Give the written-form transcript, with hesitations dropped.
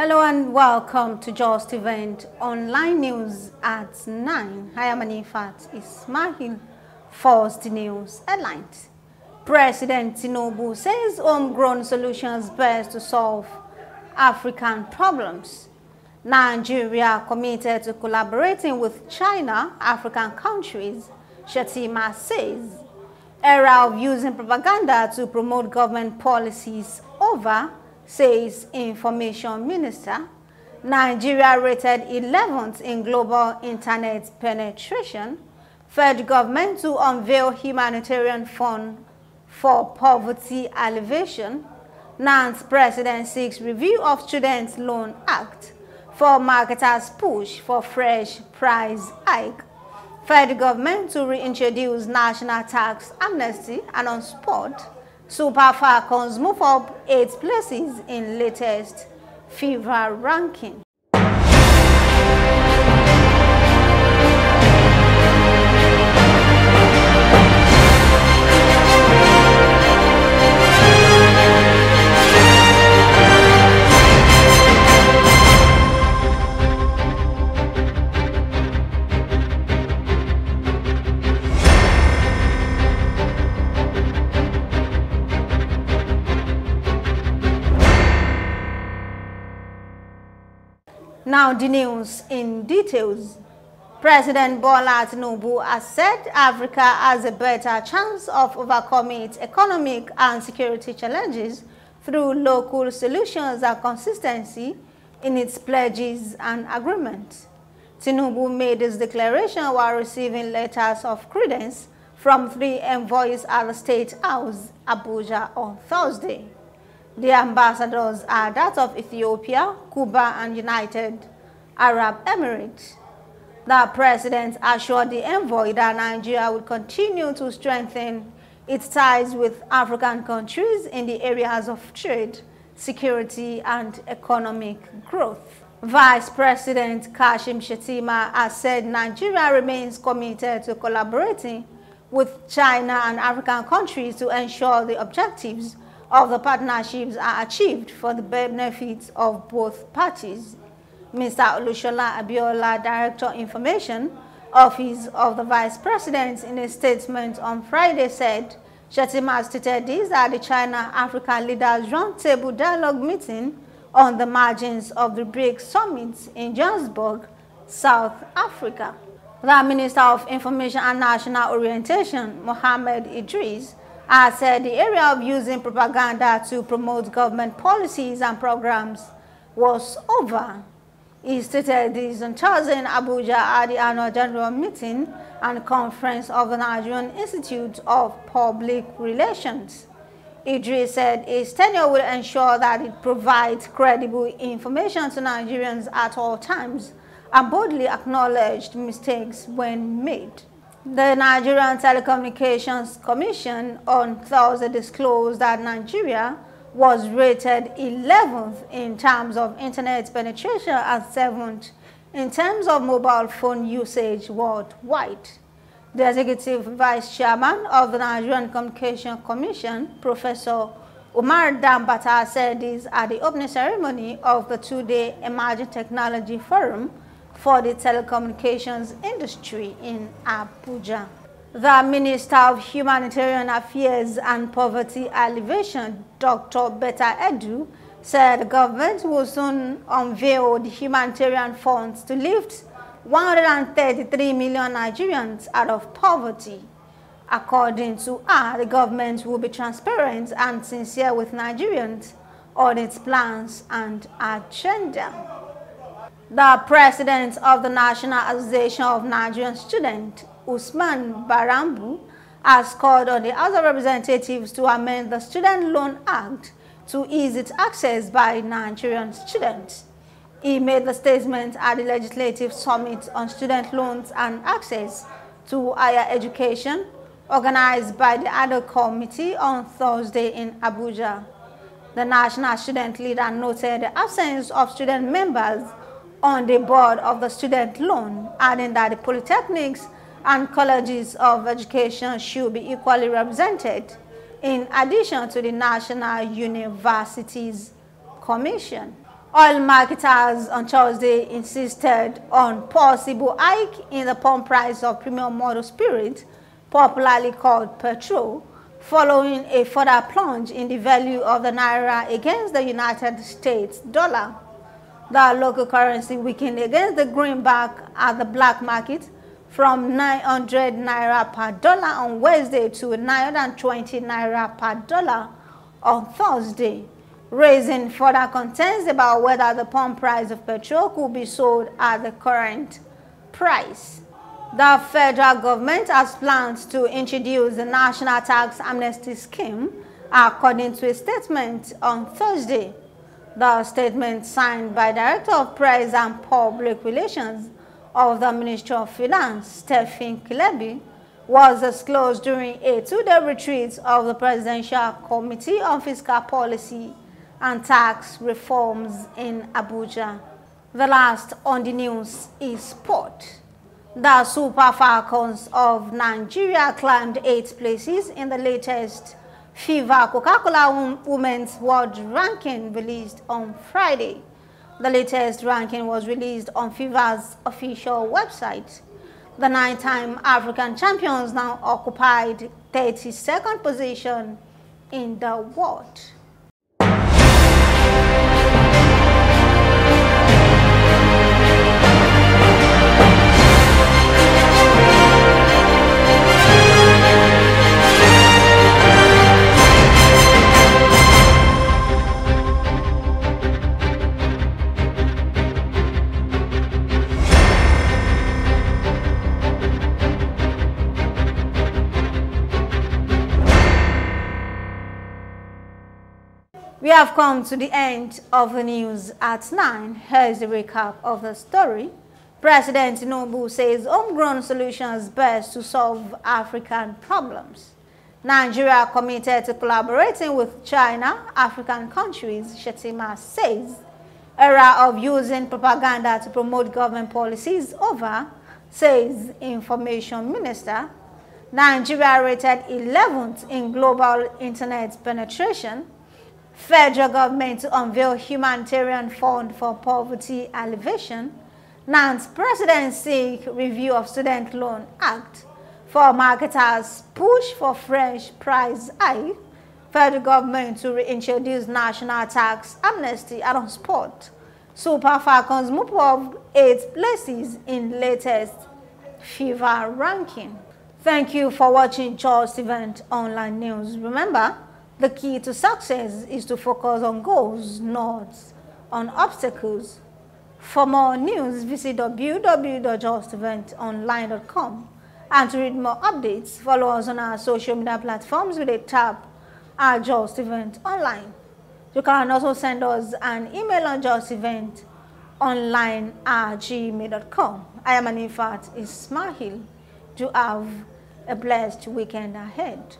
Hello and welcome to Justeventonline News at 9. I am Anifat Ismail. First news headlines. President Tinubu says homegrown solutions best to solve African problems. Nigeria committed to collaborating with China, African countries, Shettima says. Era of using propaganda to promote government policies over, says Information Minister. Nigeria rated 11th in global internet penetration. Federal government to unveil humanitarian fund for poverty alleviation. NANS president seeks review of Student Loan Act. For marketers push for fresh price hike. Federal government to reintroduce national tax amnesty. And on sport, Super Falcons move up 8 places in latest FIFA ranking. Now the news in details. President Bola Tinubu has said Africa has a better chance of overcoming its economic and security challenges through local solutions and consistency in its pledges and agreements. Tinubu made this declaration while receiving letters of credence from 3 envoys at the State House, Abuja, on Thursday. The ambassadors are that of Ethiopia, Cuba, and United Arab Emirates. The president assured the envoy that Nigeria will continue to strengthen its ties with African countries in the areas of trade, security, and economic growth. Vice President Kashim Shettima has said Nigeria remains committed to collaborating with China and African countries to ensure the objectives of the partnerships are achieved for the benefit of both parties. Mr. Olushola Abiola, Director Information Office of the Vice President, in a statement on Friday said Shettima stated this at the China-Africa Leaders Roundtable Dialogue meeting on the margins of the BRICS Summit in Johannesburg, South Africa. The Minister of Information and National Orientation, Mohammed Idris, has said the area of using propaganda to promote government policies and programs was over. He stated this on Thursday in Abuja at the annual general meeting and conference of the Nigerian Institute of Public Relations. Idris said his tenure will ensure that it provides credible information to Nigerians at all times and boldly acknowledged mistakes when made. The Nigerian Telecommunications Commission on Thursday disclosed that Nigeria was rated 11th in terms of internet penetration and 7th in terms of mobile phone usage worldwide. The Executive Vice Chairman of the Nigerian Communications Commission, Professor Umar Dambata, said this at the opening ceremony of the 2-day Emerging Technology Forum for the telecommunications industry in Abuja. The Minister of Humanitarian Affairs and Poverty Alleviation, Dr. Betta Edu, said the government will soon unveil the humanitarian funds to lift 133 million Nigerians out of poverty. According to her, the government will be transparent and sincere with Nigerians on its plans and agenda. The president of the National Association of Nigerian Students, Usman Barambu, has called on the House of Representatives to amend the Student Loan Act to ease its access by Nigerian students. He made the statement at the Legislative Summit on Student Loans and Access to Higher Education, organized by the Ad-hoc Committee on Thursday in Abuja. The National Student Leader noted the absence of student members on the board of the student loan, adding that the polytechnics and colleges of education should be equally represented, in addition to the National Universities Commission. Oil marketers on Thursday insisted on possible hike in the pump price of premium model spirit, popularly called petrol, following a further plunge in the value of the naira against the United States dollar. The local currency weakened against the greenback at the black market from 900 naira per dollar on Wednesday to 920 naira per dollar on Thursday, raising further concerns about whether the pump price of petrol could be sold at the current price. The federal government has plans to introduce the National Tax Amnesty Scheme, according to a statement on Thursday. The statement, signed by Director of Press and Public Relations of the Ministry of Finance, Stephen Kilebi, was disclosed during a two-day retreat of the Presidential Committee on Fiscal Policy and Tax Reforms in Abuja. The last on the news is sport. The Super Falcons of Nigeria climbed 8 places in the latest FIFA Coca-Cola Women's World Ranking released on Friday. The latest ranking was released on FIFA's official website. The 9-time African champions now occupied 32nd position in the world. We have come to the end of the news at 9. Here's the recap of the story. President Tinubu says homegrown solutions best to solve African problems. Nigeria committed to collaborating with China, African countries, Shettima says. Era of using propaganda to promote government policies over, says Information Minister. Nigeria rated 11th in global internet penetration. Federal government to unveil humanitarian fund for poverty alleviation. NANS president seek review of Student Loan Act. For marketers push for fresh price hike. Federal government to reintroduce national tax amnesty at on spot. Super Falcons move up 8 places in latest FIFA ranking. Thank you for watching Justeventonline News. Remember, the key to success is to focus on goals, not on obstacles. For more news, visit www.justeventonline.com. And to read more updates, follow us on our social media platforms with a tab at Justeventonline. You can also send us an email on justeventonline@gmail.com. I am Anifat Ismail. Do have a blessed weekend ahead.